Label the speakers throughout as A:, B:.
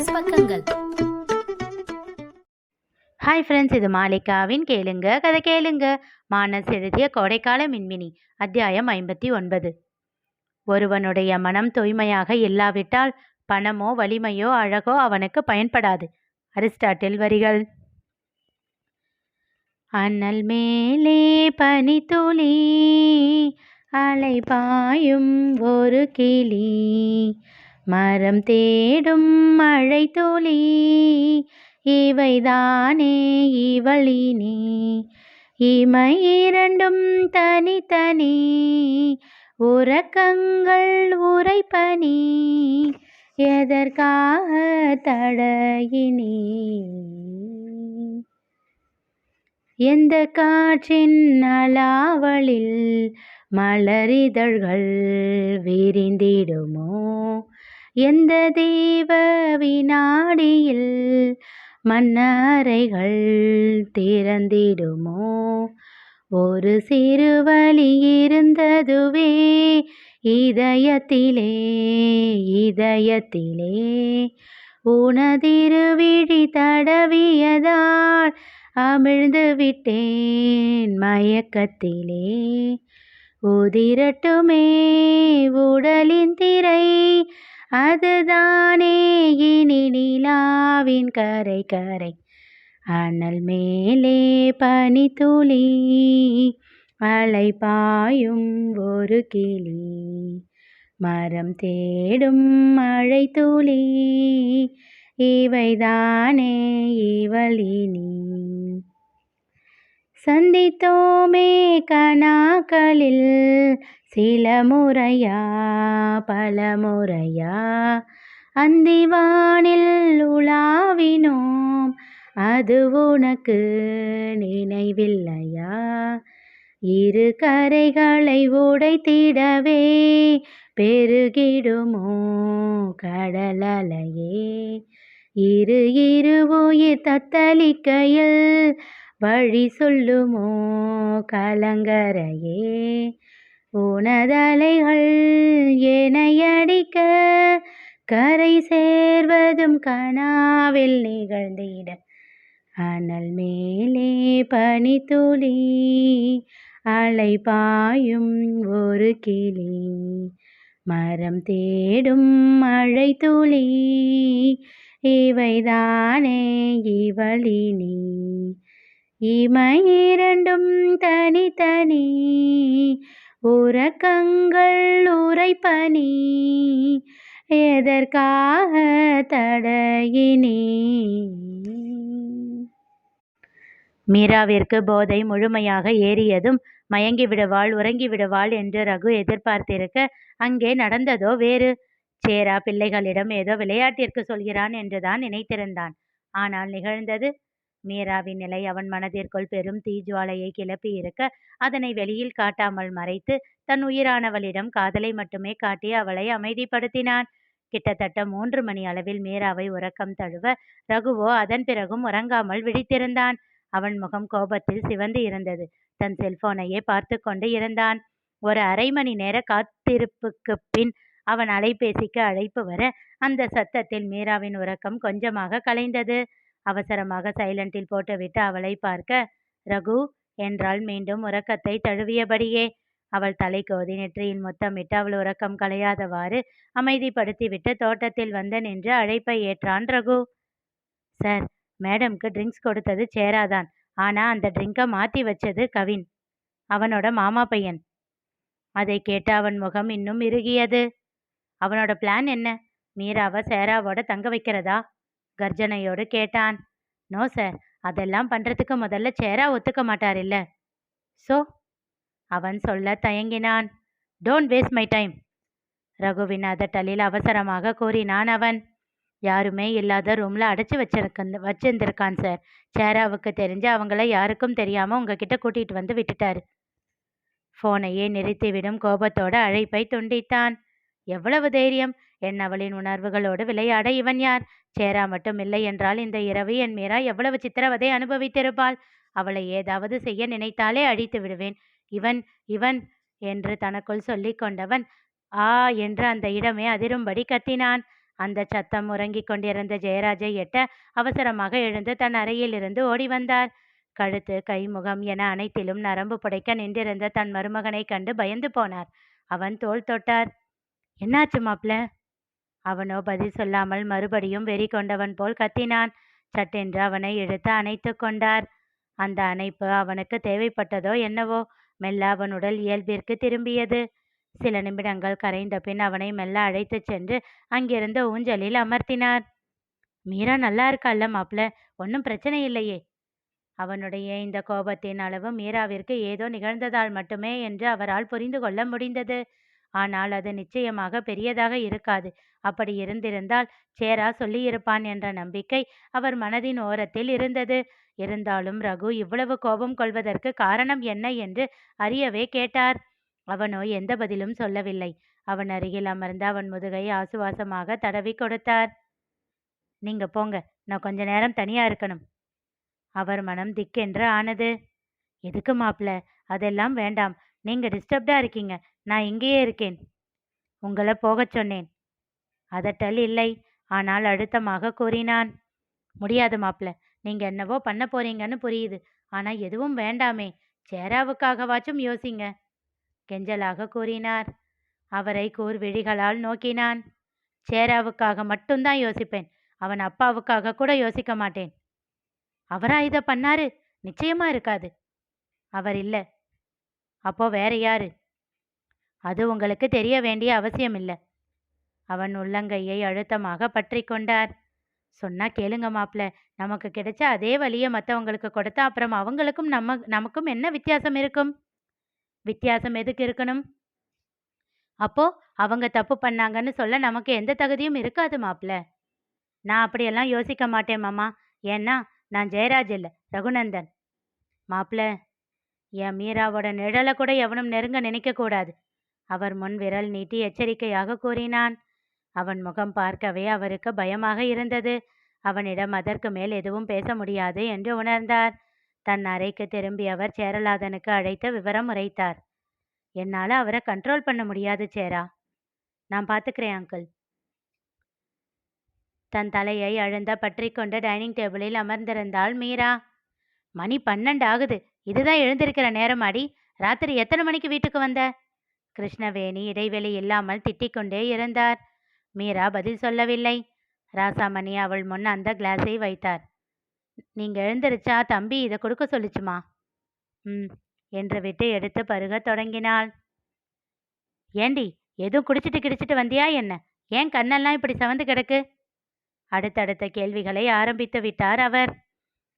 A: Minus பக்கங்கள்.
B: Hi friends, இது மாலிகாவின் கேளுங்க கதை கேளுங்க. மானஸ் எழுதிய கோடைக்கால மின்மினி, அத்தியாயம் 59. ஒருவனுடைய மனம் தூய்மையாக இல்லாவிட்டால் பணமோ வலிமையோ அழகோ அவனுக்கு பயன்படாது. அரிஸ்டாட்டில் வரிகள். அனல் மேலே பனித்துளி, அலை பாயும் ஒரு கிளி, மரம் தேடும் மழை துளி, இவைதானே இவளினி. இமை இரண்டும் தனித்தனி, உறக்கங்கள் உரைப்பனி, எதற்காக தடையினி. எந்த காற்றின் அலாவலில் மலரிதழ்கள் விரிந்திடுமோ, எந்த தெய்வ வினாடியில் மன்னரைகள் திறந்திடுமோ. ஒரு சிறு வழி இருந்ததுவே இதயத்திலே இதயத்திலே, உனதிருவிழி தடவியதால் அமிழ்ந்து விட்டேன் மயக்கத்திலே. உதிரட்டுமே உடலின் திரை, அதுதானே இனி நிலாவின் கரை கரை. அனல் மேலே பனித்துளி, அலை பாயும் ஒரு கிளி, மரம் தேடும் மழை துளி, இவைதானே இவளினி. சந்தித்தோமே கனாக்களில் சில முறையா பல முறையா, அந்திவானில் உலாவினோம், அது உனக்கு நினைவில்லையா. இரு கரைகளை உடைத்திடவே பெருகிடுமோ கடலலையே. இரு இரு உயிர் தத்தளிக்கையில் வழி சொல்லுமோ கலங்கரையே. உனதலைகள் எனையடிக்க கரை சேர்வதும் கனாவில் நிகழ்ந்திட. அனல் மேலே பனித்துளி, அலை பாயும் ஒரு கிளி, மரம் தேடும் மழை துளி, இவைதானே இவளினி. இமை இரண்டும் தனித்தனி, உறக்கங்கள் உரைப்பனி, எதற்காக தடையினி. மீராவிற்கு போதை முழுமையாக ஏறியதும் மயங்கிவிடுவாள், உறங்கிவிடுவாள் என்று ரகு எதிர்பார்த்திருக்க, அங்கே நடந்ததோ வேறு. சேரா பிள்ளைகளிடம் ஏதோ விளையாட்டிற்கு சொல்கிறான் என்றுதான் நினைத்திருந்தான். ஆனால் நிகழ்ந்தது. மீராவின் நிலை அவன் மனதிற்குள் பெரும் தீஜுவாலையை கிளப்பி இருக்க, அதனை வெளியில் காட்டாமல் மறைத்து தன் உயிரானவளிடம் காதலை மட்டுமே காட்டி அவளை அமைதிப்படுத்தினான். கிட்டத்தட்ட 3 மணி அளவில் மீராவை உறக்கம் தழுவ, ரகுவோ அதன் பிறகும் உறங்காமல் விழித்திருந்தான். அவன் முகம் கோபத்தில் சிவந்து இருந்தது. தன் செல்போனையே பார்த்து கொண்டு இருந்தான். ஒரு அரை மணி நேர காத்திருப்புக்கு பின் அவன் அலைபேசிக்கு அழைப்பு வர, அந்த சத்தத்தில் மீராவின் உறக்கம் கொஞ்சமாக கலைந்தது. அவசரமாக சைலண்டில் போட்டுவிட்டு அவளை பார்க்க, ரகு என்றாள் மீண்டும் உறக்கத்தை தழுவியபடியே. அவள் தலை கோதி நெற்றியில் முத்தமிட்டு அவள் உறக்கம் கலையாதவாறு அமைதிப்படுத்திவிட்டு தோட்டத்தில் வந்து நின்று அழைப்பை ஏற்றான் ரகு. சார், மேடம்க்கு ட்ரிங்க்ஸ் கொடுத்தது சேராதான். ஆனா அந்த ட்ரிங்கை மாற்றி வச்சது கவின், அவனோட மாமா பையன். அதை கேட்டு அவன் முகம் இன்னும் இறுகியது. அவனோட பிளான் என்ன? மீராவை சேராவோட தங்க வைக்கிறதா? கர்ஜனையோடு கேட்டான். நோ சார், அதெல்லாம் பண்றதுக்கு முதல்ல சேரா ஒத்துக்க மாட்டார் இல்ல. ஸோ அவன் சொல்ல தயங்கினான். டோன்ட் வேஸ்ட் மை டைம், ரகுவின் அதட்டலில் அவசரமாக கூறினான் அவன். யாருமே இல்லாத ரூம்ல அடைச்சி வச்சிருந்திருக்கான் சார். சேராவுக்கு தெரிஞ்சு அவங்கள யாருக்கும் தெரியாம உங்ககிட்ட கூட்டிட்டு வந்து விட்டுட்டாரு. போனையே நிறுத்திவிடும் கோபத்தோட அழைப்பை துண்டித்தான். எவ்வளவு தைரியம்! அவளின் உணர்வுகளோடு விளையாட இவன் யார்? சேரா மட்டும் இல்லை என்றால் இந்த இரவு என் மீரா எவ்வளவு சித்திரவதை அனுபவித்திருப்பாள். அவளை ஏதாவது செய்ய நினைத்தாலே அழித்து விடுவேன். இவன் இவன் என்று தனக்குள் சொல்லிக் கொண்டவன் ஆ என்று அந்த இடமே அதிரும்படி கத்தினான். அந்த சத்தம் உறங்கிக் கொண்டிருந்த ஜெயராஜை எட்ட அவசரமாக எழுந்து தன் அறையில் இருந்து ஓடி வந்தார். கழுத்து, கை, முகம் என அனைத்திலும் நரம்பு புடைக்க நின்றிருந்த தன் மருமகனை கண்டு பயந்து போனார். அவன் தோள் தொட்டார். என்னாச்சு மாப்ள? அவனோ பதில் சொல்லாமல் மறுபடியும் வெறி கொண்டவன் போல் கத்தினான். சட்டென்று அவனை இழுத்து அணைத்து கொண்டார். அந்த அணைப்பு அவனுக்கு தேவைப்பட்டதோ என்னவோ, மெல்ல அவன் உடல் இயல்பிற்கு திரும்பியது. சில நிமிடங்கள் கரைந்த பின் அவனை மெல்ல அழைத்துச் சென்று அங்கிருந்த ஊஞ்சலில் அமர்த்தினார். மீரா நல்லா இருக்கால்ல மாப்ள? ஒன்றும் பிரச்சனை இல்லையே? அவனுடைய இந்த கோபத்தின் அளவு மீராவிற்கு ஏதோ நிகழ்ந்ததால் மட்டுமே என்று அவரால் புரிந்து கொள்ள முடிந்தது. ஆனால் அது நிச்சயமாக பெரியதாக இருக்காது. அப்படி இருந்திருந்தால் சேரா சொல்லியிருப்பான் என்ற நம்பிக்கை அவர் மனதின் ஓரத்தில் இருந்தது. இருந்தாலும் ரகு இவ்வளவு கோபம் கொள்வதற்கு காரணம் என்ன என்று அறியவே கேட்டார். அவனோ எந்த பதிலும் சொல்லவில்லை. அவன் அருகில் அமர்ந்து அவன் முதுகை ஆசுவாசமாக தடவி கொடுத்தார். நீங்க போங்க, நான் கொஞ்ச நேரம் தனியா இருக்கணும். அவர் மனம் திக்கென்று ஆனது. எதுக்கு மாப்ள? அதெல்லாம் வேண்டாம். நீங்க டிஸ்டர்ப்டா இருக்கீங்க. நான் இங்கேயே இருக்கேன். உங்களை போகச் சொன்னேன். அதட்டல் இல்லை. ஆனால் அழுத்தமாக கூறினான். முடியாது மாப்ள. நீங்க என்னவோ பண்ண போறீங்கன்னு புரியுது. ஆனா எதுவும் வேண்டாமே. சேராவுக்காகவாச்சும் யோசிங்க. கெஞ்சலாக கூறினார். அவரை கூர்விழிகளால் நோக்கினான். சேராவுக்காக மட்டும்தான் யோசிப்பேன். அவன் அப்பாவுக்காக கூட யோசிக்க மாட்டேன். அவரா இதை பண்ணாரு? நிச்சயமா இருக்காது. அவர் இல்ல. அப்போ வேற யாரு? அது உங்களுக்கு தெரிய வேண்டிய அவசியம் இல்லை. அவன் உள்ளங்கையை அழுத்தமாக பற்றி கொண்டார். சொன்னா கேளுங்க மாப்ள. நமக்கு கிடைச்ச அதே வழியை மற்றவங்களுக்கு கொடுத்தா அப்புறம் அவங்களுக்கும் நமக்கும் என்ன வித்தியாசம் இருக்கும்? வித்தியாசம் எதுக்கு இருக்கணும்? அப்போ அவங்க தப்பு பண்ணாங்கன்னு சொல்ல நமக்கு எந்த தகுதியும் இருக்காது மாப்ள. நான் அப்படியெல்லாம் யோசிக்க மாட்டேன் மாமா. ஏன்னா நான் ஜெயராஜ் இல்லை, ரகுநந்தன். மாப்ள, என் மீராவோட நிழலை கூட எவனும் நெருங்க நினைக்க கூடாது. அவர் முன் விரல் நீட்டி எச்சரிக்கையாக கூறினான். அவன் முகம் பார்க்கவே அவருக்கு பயமாக இருந்தது. அவனிடம் அதற்கு மேல் எதுவும் பேச முடியாது என்று உணர்ந்தார். தன் அறைக்கு திரும்பி அவர் சேரலாதனுக்கு அழைத்து விவரம் உரைத்தார். என்னால அவரை கண்ட்ரோல் பண்ண முடியாது சேரா. நான் பார்த்துக்கிறேன் அங்கிள். தன் தலையை அழுந்த பற்றி கொண்டு டைனிங் டேபிளில் அமர்ந்திருந்தாள் மீரா. மணி 12 ஆகுது. இதுதான் எழுந்திருக்கிற நேரமாடி. ராத்திரி எத்தனை மணிக்கு வீட்டுக்கு வந்த? கிருஷ்ணவேணி இடைவெளி இல்லாமல் திட்டிக் கொண்டே இருந்தார். மீரா பதில் சொல்லவில்லை. ராசாமணி அவள் முன் அந்த கிளாஸை வைத்தார். நீங்க எழுந்திருச்சா தம்பி இதை கொடுக்க சொல்லிச்சுமா? என்று விட்டு எடுத்து பருக தொடங்கினாள். ஏண்டி, எதுவும் குடிச்சிட்டு கிடிச்சிட்டு வந்தியா என்ன? ஏன் கண்ணெல்லாம் இப்படி சவந்து கிடக்கு? அடுத்தடுத்த கேள்விகளை ஆரம்பித்து விட்டார் அவர்.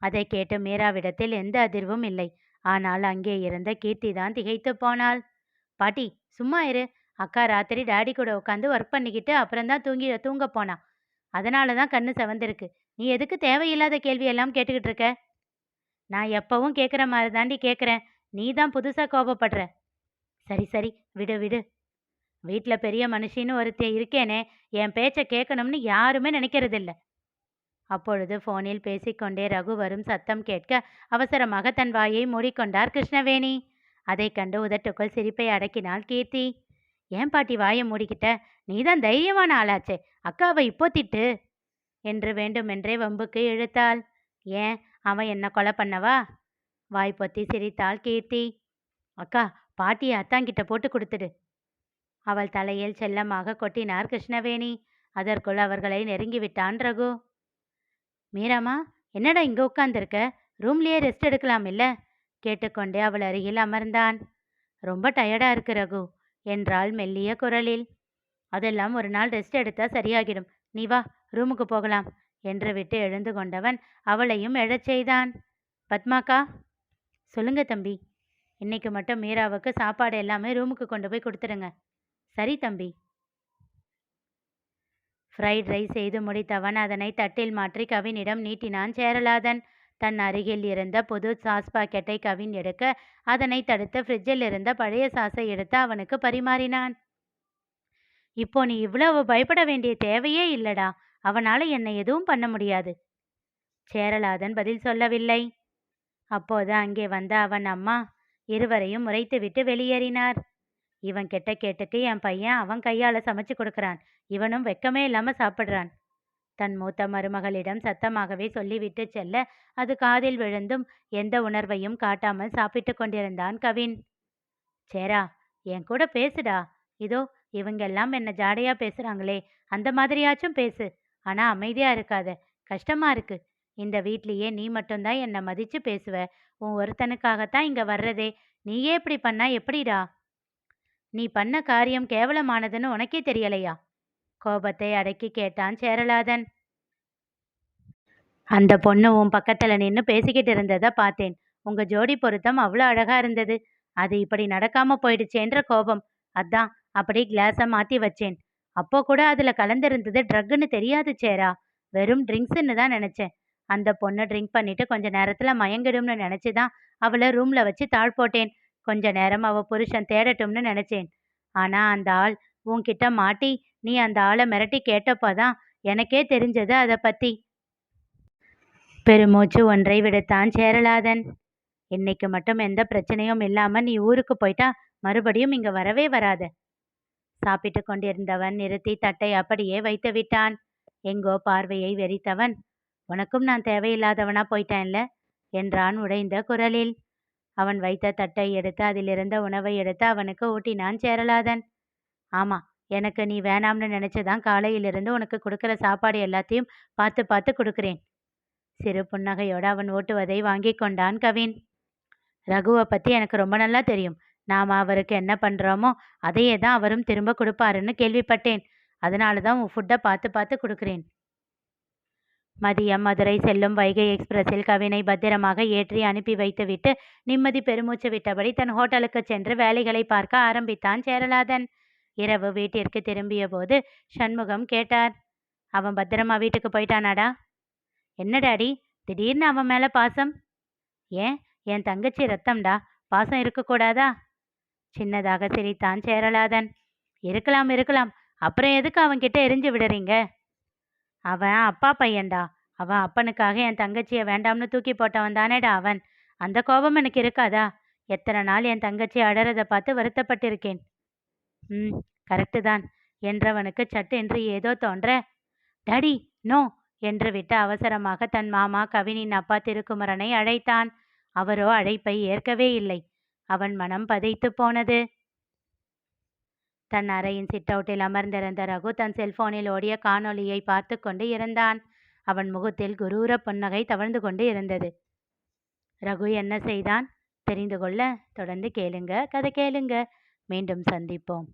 B: அதை கேட்டு மீராவிடத்தில் எந்த அதிர்வும் இல்லை. ஆனால் அங்கே இருந்த கீர்த்தி தான் திகைத்து போனாள். பாட்டி சும்மா இரு. அக்கா ராத்திரி டாடி கூட உட்காந்து ஒர்க் பண்ணிக்கிட்டு அப்புறம்தான் தூங்க போனா. அதனால தான் கண்ணு செவந்திருக்கு. நீ எதுக்கு தேவையில்லாத கேள்வியெல்லாம் கேட்டுக்கிட்டு இருக்க? நான் எப்பவும் கேட்குற மாதிரி தாண்டி கேட்குறேன். நீ தான் புதுசாக கோபப்படுற. சரி சரி, விடு விடு. வீட்டில் பெரிய மனுஷின்னு ஒருத்தர் இருக்கேனே, என் பேச்சை கேட்கணும்னு யாருமே நினைக்கிறதில்ல. அப்பொழுது போனில் பேசிக்கொண்டே ரகு வரும் சத்தம் கேட்க அவசரமாக தன் வாயை மூடிக்கொண்டார் கிருஷ்ணவேணி. அதை கண்டு உதட்டுக்குள் சிரிப்பை அடக்கினாள் கீர்த்தி. ஏன் பாட்டி வாயை மூடிக்கிட்ட? நீதான் தைரியமான ஆளாச்சே, அக்காவை இப்போ திட்டு என்று வேண்டுமென்றே வம்புக்கு இழுத்தாள். ஏன், அவன் என்ன கொலை பண்ணவா? வாய் பொத்தி சிரித்தாள் கீர்த்தி. அக்கா, பாட்டியை அத்தாங்கிட்ட போட்டு கொடுத்துடு. அவள் தலையில் செல்லமாக கொட்டினார் கிருஷ்ணவேணி. அதற்குள் அவர்களை நெருங்கிவிட்டான் ரகு. மீராமா, என்னடா இங்க உட்கார்ந்துருக்க? ரூம்லயே ரெஸ்ட் எடுக்கலாம் இல்ல? கேட்டுக்கொண்டே அவள் அருகில் அமர்ந்தான். ரொம்ப டயர்டா இருக்கு ரகு என்றாள் மெல்லிய குரலில். அதெல்லாம் ஒரு நாள் ரெஸ்ட் எடுத்தா சரியாகிடும். நீ வா, ரூமுக்கு போகலாம் என்று விட்டு எழுந்து கொண்டவன் அவளையும் எழச் செய்தான். பத்மாக்கா. சொல்லுங்க தம்பி. இன்னைக்கு மட்டும் மீராவுக்கு சாப்பாடு எல்லாமே ரூமுக்கு கொண்டு போய் கொடுத்துடுங்க. சரி தம்பி. ஃப்ரைட் ரைஸ் செய்து முடித்தவன் அதனை தட்டில் மாற்றி கவினிடம் நீட்டினான் சேரலாதன். தன் அருகில் இருந்த புது சாஸ் பாக்கெட்டை கவின் எடுக்க அதனை தடுத்து ஃப்ரிட்ஜில் இருந்த பழைய சாஸை எடுத்து அவனுக்கு பரிமாறினான். இப்போ நீ இவ்வளவு பயப்பட வேண்டிய தேவையே இல்லடா. அவனால என்னை எதுவும் பண்ண முடியாது. சேரலாதன் பதில் சொல்லவில்லை. அப்போது அங்கே வந்த அவன் அம்மா இருவரையும் முறைத்துவிட்டு வெளியேறினார். இவன் கெட்ட கேட்டுக்கு என் பையன் அவன் கையால சமைச்சு கொடுக்கறான். இவனும் வெக்கமே இல்லாம சாப்பிடுறான். தன் மூத்த மருமகளிடம் சத்தமாகவே சொல்லிவிட்டு செல்ல, அது காதில் விழுந்தும் எந்த உணர்வையும் காட்டாமல் சாப்பிட்டு கொண்டிருந்தான் கவின். சேரா, என் கூட பேசுடா. இதோ இவங்கெல்லாம் என்ன ஜாடையா பேசுறாங்களே, அந்த மாதிரியாச்சும் பேசு. ஆனா அமைதியா இருக்காத. கஷ்டமா இருக்கு. இந்த வீட்லயே நீ மட்டும்தான் என்ன மதிச்சு பேசுவ. உன் ஒருத்தனுக்காகத்தான் இங்க வர்றதே. நீயே இப்படி பண்ணா எப்படிடா? நீ பண்ண காரியம் கேவலமானதுன்னு உனக்கே தெரியலையா? கோபத்தை அடக்கி கேட்டான் சேரலாதன். அந்த பொண்ணு உன் பக்கத்துல நின்னு பேசிக்கிட்டு இருந்தத பார்த்தேன். உங்க ஜோடி பொருத்தம் அவ்வளோ அழகா இருந்தது. அது இப்படி நடக்காம போயிடுச்சேன்ற கோபம். அதான் அப்படி கிளாஸ மாத்தி வச்சேன். அப்போ கூட அதுல கலந்திருந்தது ட்ரக்குன்னு தெரியாது சேரா. வெறும் ட்ரிங்க்ஸ்ன்னு தான் நினைச்சேன். அந்த பொண்ணு ட்ரிங்க் பண்ணிட்டு கொஞ்ச நேரத்துல மயங்கிடும்னு நினைச்சு தான் அவள ரூம்ல வச்சு தாழ் போட்டேன். கொஞ்ச நேரம் அவ புருஷன் தேடட்டும்னு நினைச்சேன். ஆனா அந்த ஆள் உன்கிட்ட மாட்டி நீ அந்த ஆளை மிரட்டி கேட்டப்பதான் எனக்கே தெரிஞ்சது அத பத்தி. பெருமூச்சு ஒன்றை விடுத்தான் சேரலாதன். இன்னைக்கு மட்டும் எந்த பிரச்சனையும் இல்லாம நீ ஊருக்கு போயிட்டா மறுபடியும் இங்க வரவே வராத. சாப்பிட்டு கொண்டிருந்தவன் நிறுத்தி தட்டை அப்படியே வைத்து விட்டான். எங்கோ பார்வையை வெறித்தவன், உனக்கும் நான் தேவையில்லாதவனா போயிட்டேன்ல என்றான் உடைந்த குரலில். அவன் வைத்த தட்டை எடுத்து அதிலிருந்த உணவை எடுத்து அவனுக்கு ஊட்டினான் சேரலாதன். ஆமா, எனக்கு நீ வேணாம்னு நினைச்சுதான் காலையிலிருந்து உனக்கு கொடுக்கிற சாப்பாடு எல்லாத்தையும் பார்த்து பார்த்து கொடுக்கிறேன். சிறு புன்னகையோடு அவன் ஓட்டுவதை வாங்கி கொண்டான் கவின். ரகுவை பத்தி எனக்கு ரொம்ப நல்லா தெரியும். நாம அவருக்கு என்ன பண்றோமோ அதையே தான் அவரும் திரும்ப கொடுப்பாருன்னு கேள்விப்பட்டேன். அதனால தான் உன் ஃபுட்டை பார்த்து பார்த்து கொடுக்குறேன். மதியம் மதுரை செல்லும் வைகை எக்ஸ்பிரஸில் கவினை பத்திரமாக ஏற்றி அனுப்பி வைத்துவிட்டு நிம்மதி பெருமூச்சு விட்டபடி தன் ஹோட்டலுக்கு சென்று வேலைகளை பார்க்க ஆரம்பித்தான் சேரலாதன். இரவு வீட்டிற்கு திரும்பிய போது சண்முகம் கேட்டார், அவன் பத்திரமா வீட்டுக்கு போயிட்டானாடா? என்ன டாடி, திடீர்னு அவன் மேல பாசம்? ஏன், என் தங்கச்சி ரத்தம்டா, பாசம் இருக்கக்கூடாதா? சின்னதாக சிரித்தான் சேரலாதன். இருக்கலாம் இருக்கலாம், அப்புறம் எதுக்கு அவன்கிட்ட எரிஞ்சு விடுறீங்க? அவன் அப்பா பையன்டா. அவன் அப்பனுக்காக என் தங்கச்சியை வேண்டாம்னு தூக்கி போட்டவன் தானேடா அவன். அந்த கோபம் எனக்கு இருக்காதா? எத்தனை நாள் என் தங்கச்சி அழறதை பார்த்து வருத்தப்பட்டிருக்கேன். ம், கரெக்டு தான் என்றவனுக்கு சட்டு என்று ஏதோ தோன்ற, டாடி நோ என்று விட்டு அவசரமாக தன் மாமா கவினின் அப்பா திருக்குமரனை அழைத்தான். அவரோ அழைப்பை ஏற்கவே இல்லை. அவன் மனம் பதைத்து போனது. தன் அறையின் சிட்டவுட்டில் அமர்ந்திருந்த ரகு தன் செல்போனில் ஓடிய காணொளியை பார்த்து கொண்டு இருந்தான். அவன் முகத்தில் குரூர புன்னகை தவழ்ந்து கொண்டு இருந்தது. ரகு என்ன செய்தான் தெரிந்து கொள்ள தொடர்ந்து கேளுங்க, கதை கேளுங்க. மீண்டும் சந்திப்போம்.